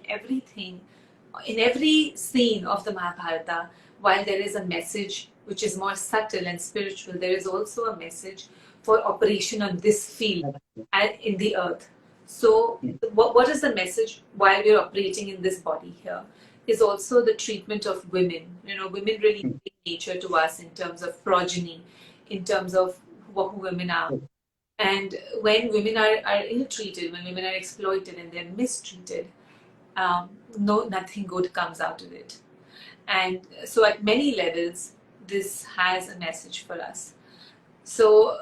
every scene of the Mahabharata, while there is a message which is more subtle and spiritual, there is also a message for operation on this field and in the earth. So what is the message while we're operating in this body here? Is also the treatment of women. Women really bring nature to us in terms of progeny, in terms of who women are. And when women are ill-treated, when women are exploited and they're mistreated, nothing good comes out of it. And so at many levels, this has a message for us. So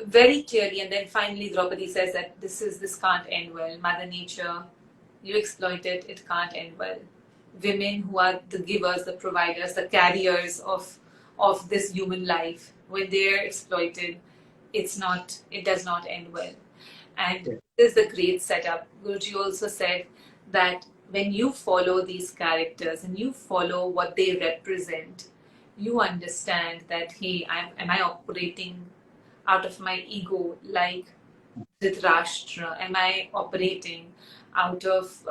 very clearly, and then finally Draupadi says that this can't end well. Mother Nature, you exploit it, it can't end well. Women who are the givers, the providers, the carriers of this human life, when they're exploited, it does not end well. And this is the great setup. Guruji also said that when you follow these characters and you follow what they represent, you understand that, hey, am I operating out of my ego like Dhritarashtra? Am I operating out of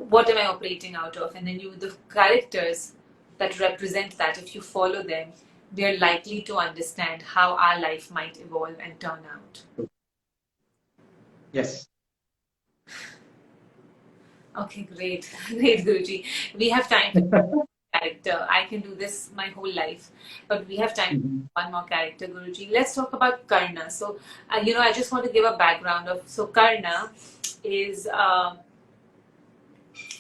what am I operating out of? And then the characters that represent that, if you follow them, we are likely to understand how our life might evolve and turn out. Yes. Okay, great. Great, Guruji. We have time for character. I can do this my whole life, but we have time for one more character, Guruji. Let's talk about Karna. So, I just want to give a background of. So, Karna is.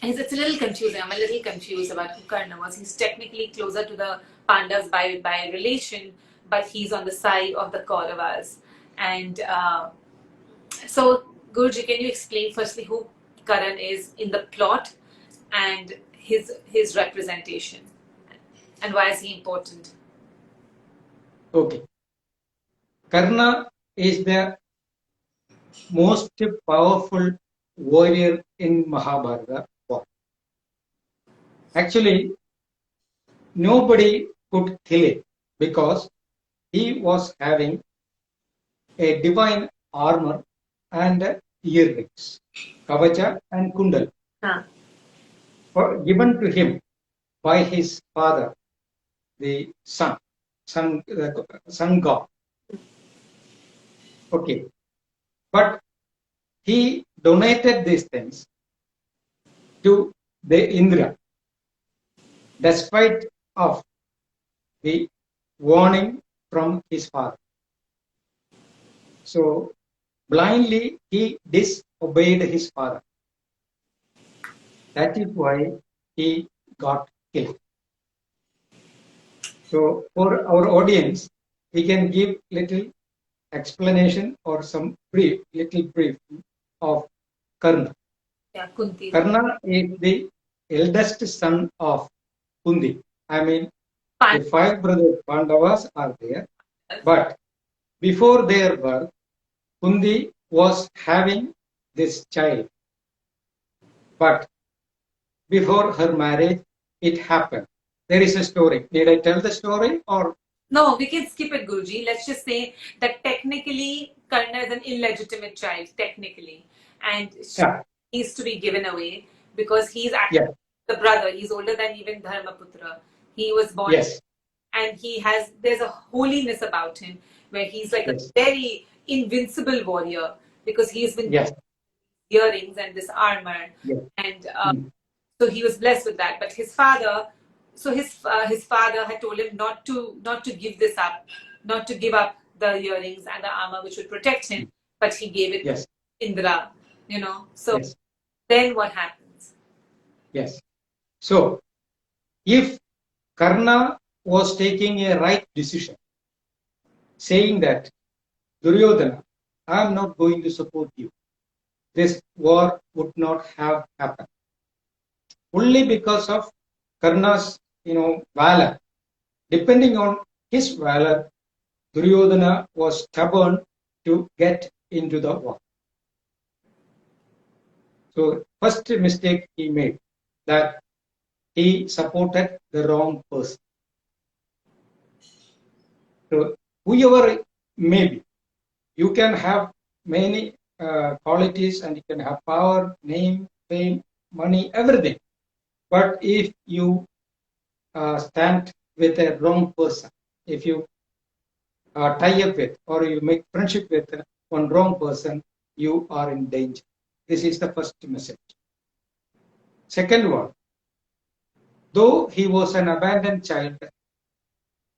It's a little confusing. I'm a little confused about who Karna was. He's technically closer to the Pandavas by relation, but he's on the side of the Kauravas. And so, Guruji, can you explain firstly who Karan is in the plot and his representation, and why is he important? Okay. Karna is the most powerful warrior in Mahabharata war. Actually, nobody could kill him because he was having a divine armor and earrings, kavacha and kundal, given to him by his father, the sun god. Okay, but he donated these things to the Indra, despite of the warning from his father. So blindly he disobeyed his father. That is why he got killed. So for our audience, we can give little explanation or some little brief of Karna. Yeah, Kunti. Karna is the eldest son of Kundi. I mean, the 5 brothers Pandavas are there, but before their birth, Kundi was having this child. But before her marriage, it happened. There is a story. Did I tell the story or? No, we can skip it, Guruji. Let's just say that technically Karna is an illegitimate child, technically. And she needs to be given away because he's actually the brother. He's older than even Dharmaputra. He was born and there's a holiness about him where he's like a very invincible warrior because he's been earrings and this armor. And so he was blessed with that. But his father, his father had told him not to give this up, not to give up the earrings and the armor which would protect him, but he gave it to Indra, So then what happens? Yes. So if Karna was taking a right decision, saying that Duryodhana, I am not going to support you, this war would not have happened. Only because of Karna's, valor. Depending on his valor, Duryodhana was stubborn to get into the war. So first mistake he made, that he supported the wrong person. So whoever may be, you can have many qualities and you can have power, name, fame, money, everything. But if you stand with a wrong person, if you tie up with or you make friendship with one wrong person, you are in danger. This is the first message. Second one, though he was an abandoned child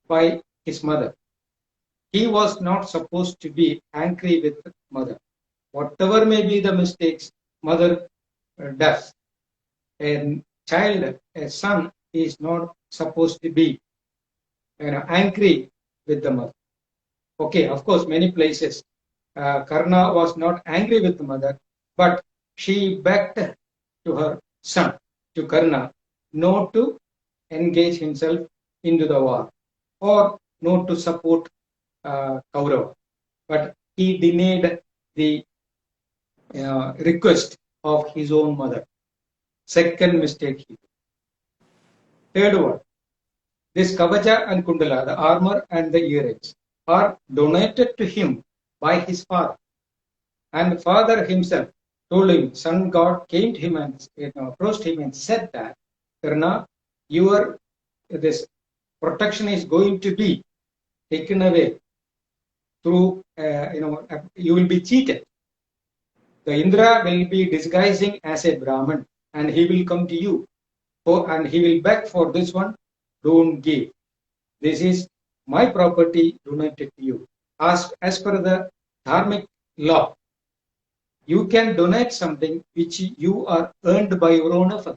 by his mother, he was not supposed to be angry with mother. Whatever may be the mistakes mother does, a child, a son, is not supposed to be angry with the mother. Okay, of course, many places Karna was not angry with the mother, but she begged to her son, to Karna, not to engage himself into the war or not to support Kaurava. But he denied the request of his own mother. Second mistake he did. Third one, this Kavacha and Kundala, the armor and the earrings, are donated to him by his father. And father himself told him, sun god came to him and approached him and said that, Karna, this protection is going to be taken away through, you will be cheated. The Indra will be disguising as a Brahman and he will come to you and he will beg for this one, don't give. This is my property donated to you. As per the dharmic law, you can donate something which you are earned by your own effort.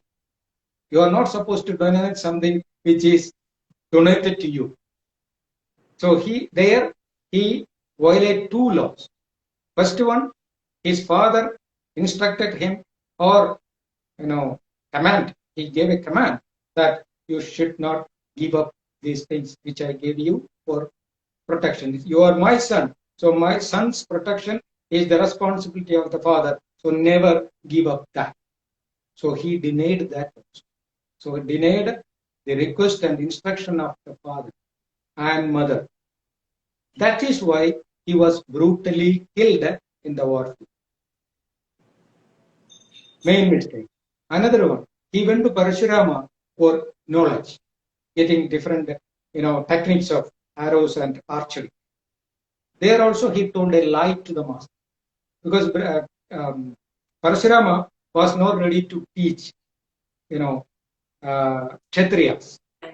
You are not supposed to donate something which is donated to you. So he violated two laws. First one, his father instructed him or command. He gave a command that you should not give up these things which I gave you for protection. You are my son, so my son's protection is the responsibility of the father. So never give up that. So he denied that. So he denied the request and instruction of the father and mother. That is why he was brutally killed in the war. Main mistake. Another one, he went to Parashurama for knowledge, getting different techniques of arrows and archery. There also he told a lie to the master, because Parashurama was not ready to teach Kshatriyas,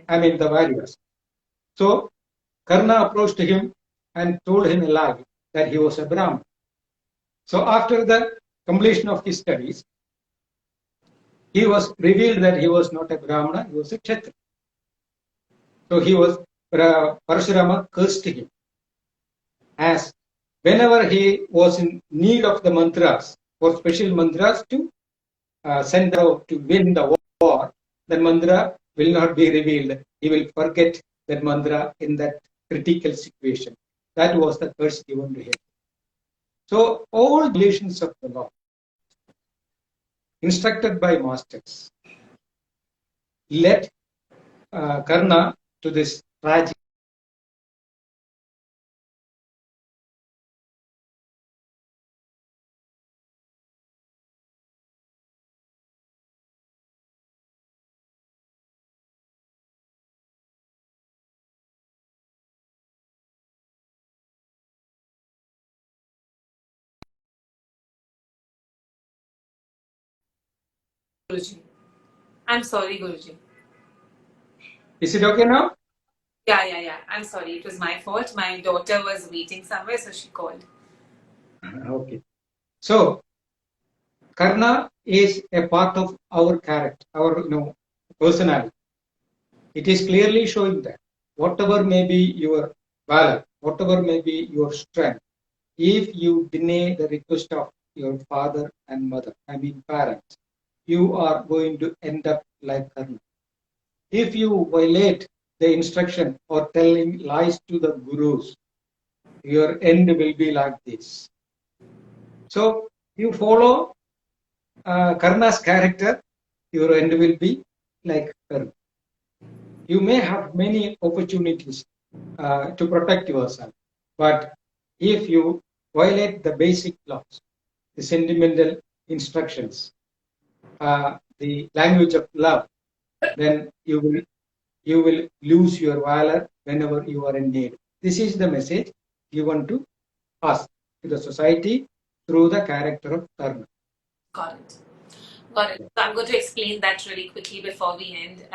the warriors. So Karna approached him and told him a lie that he was a Brahmin. So after the completion of his studies, he was revealed that he was not a Brahmana, he was a Kshatriya. So Parashurama cursed him, as whenever he was in need of the mantras, for special mantras to send out to win the war, the mantra will not be revealed. He will forget that mantra in that critical situation. That was the curse given to him. So all violations of the law, instructed by masters, led Karna to this tragic. Guruji. I'm sorry, Guruji. Is it okay now? Yeah. I'm sorry. It was my fault. My daughter was waiting somewhere, so she called. Okay. So Karna is a part of our character, our personality. It is clearly showing that whatever may be your valor, whatever may be your strength, if you deny the request of your father and mother, parents, you are going to end up like Karna. If you violate the instruction or telling lies to the gurus, your end will be like this. So you follow Karna's character, your end will be like Karna. You may have many opportunities to protect yourself, but if you violate the basic laws, the sentimental instructions, the language of love, then you will lose your valor whenever you are in need. This is the message given to us, to the society, through the character of Karna. Got it. So I'm going to explain that really quickly before we end.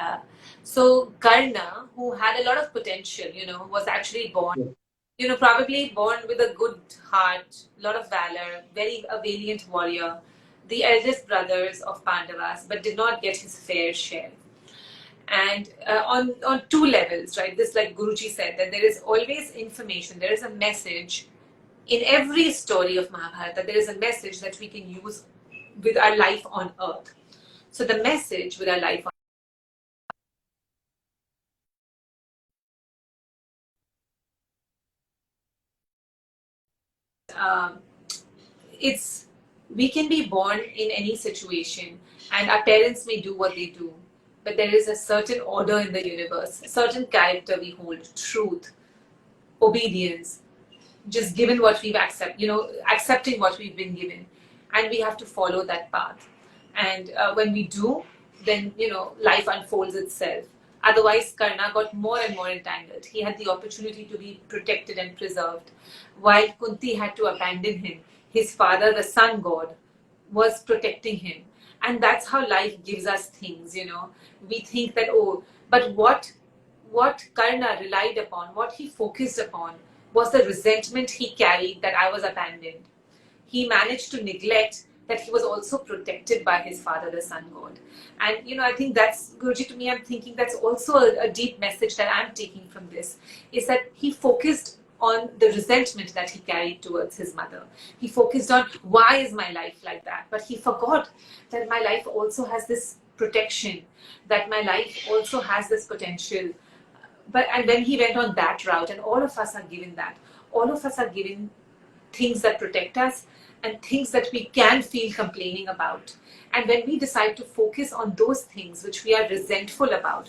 So Karna, who had a lot of potential, was actually born, probably born with a good heart, a lot of valor, a valiant warrior, the eldest brothers of Pandavas, but did not get his fair share. And on two levels, right? This, like Guruji said, that there is always information, there is a message in every story of Mahabharata. There is a message that we can use with our life on earth. So the message with our life on we can be born in any situation, and our parents may do what they do, but there is a certain order in the universe, a certain character we hold, truth, obedience, just given what we've accepting what we've been given. and we have to follow that path. And when we do, then life unfolds itself. Otherwise, Karna got more and more entangled. He had the opportunity to be protected and preserved, while Kunti had to abandon him. His father, the sun god, was protecting him. And that's how life gives us things. We think that, oh, but what Karna relied upon, what he focused upon, was the resentment he carried that I was abandoned. He managed to neglect that he was also protected by his father, the sun god. And I think that's, Guruji, to me, I'm thinking that's also a deep message that I'm taking from this, is that he focused on the resentment that he carried towards his mother. He focused on, why is my life like that? But he forgot that my life also has this protection, that my life also has this potential. And when he went on that route, and all of us are given that, all of us are given things that protect us and things that we can feel complaining about. And when we decide to focus on those things which we are resentful about,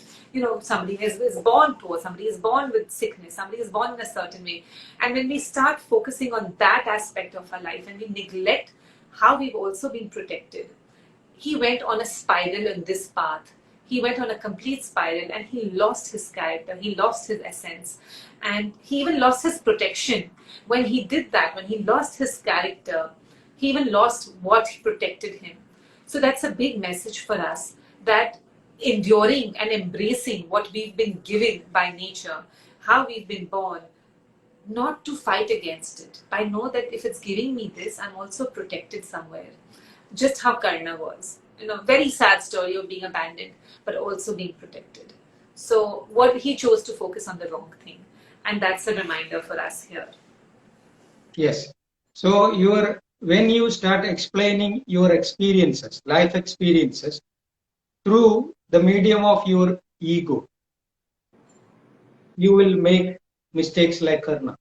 somebody is born poor, somebody is born with sickness, somebody is born in a certain way. And when we start focusing on that aspect of our life and we neglect how we've also been protected, he went on a spiral in this path. He went on a complete spiral and he lost his character, he lost his essence, and he even lost his protection. When he did that, when he lost his character, he even lost what protected him. So that's a big message for us, that enduring and embracing what we've been given by nature, how we've been born, not to fight against it. I know that if it's giving me this, I'm also protected somewhere. Just how Karna was. Very sad story of being abandoned, but also being protected. So what he chose to focus on the wrong thing. And that's a reminder for us here. Yes. So when you start explaining your experiences, life experiences, through the medium of your ego, you will make mistakes like Karna.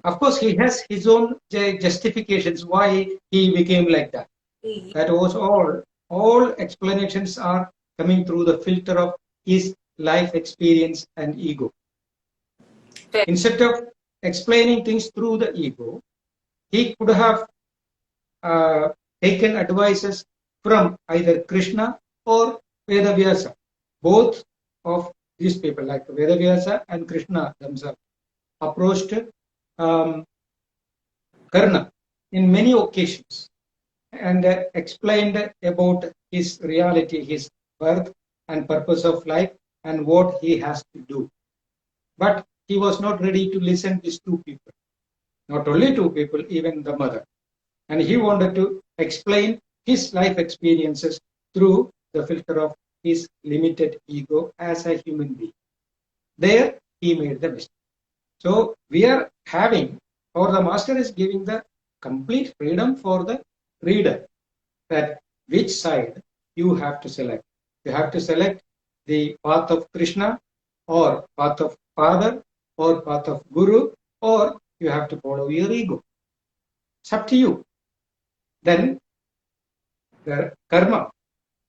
Of course, he has his own justifications why he became like that. That was all explanations are coming through the filter of his life experience and ego. Instead of explaining things through the ego, he could have taken advices from either Krishna or Vedavyasa. Both of these people, like Vedavyasa and Krishna themselves, approached Karna in many occasions and explained about his reality, his birth and purpose of life, and what he has to do. But he was not ready to listen to these two people. Not only two people, even the mother. And he wanted to explain his life experiences through the filter of his limited ego as a human being. There, he made the mistake. So we are having, or the master is giving the complete freedom for the reader, that which side you have to select. You have to select the path of Krishna, or path of Father, or path of Guru, or you have to follow your ego. It's up to you. Then the karma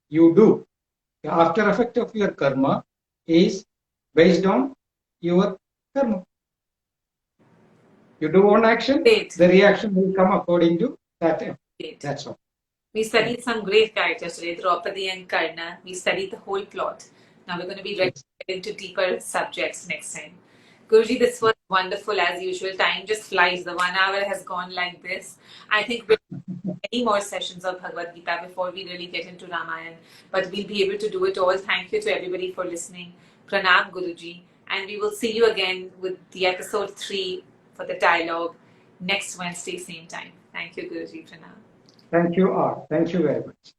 you do, the after effect of your karma is based on your karma. You do one action, Great. The reaction will come according to that. Great. That's all. We studied some great characters today, Draupadi and Karna. We studied the whole plot. Now we're going to be ready to get into deeper subjects next time. Guruji, this was wonderful as usual. Time just flies. The 1 hour has gone like this. I think we'll have many more sessions of Bhagavad Gita before we really get into Ramayana. But we'll be able to do it all. Thank you to everybody for listening. Pranam, Guruji. And we will see you again with the episode 3 for the dialogue next Wednesday, same time. Thank you, Guruji. Pranam. Thank you all. Thank you very much.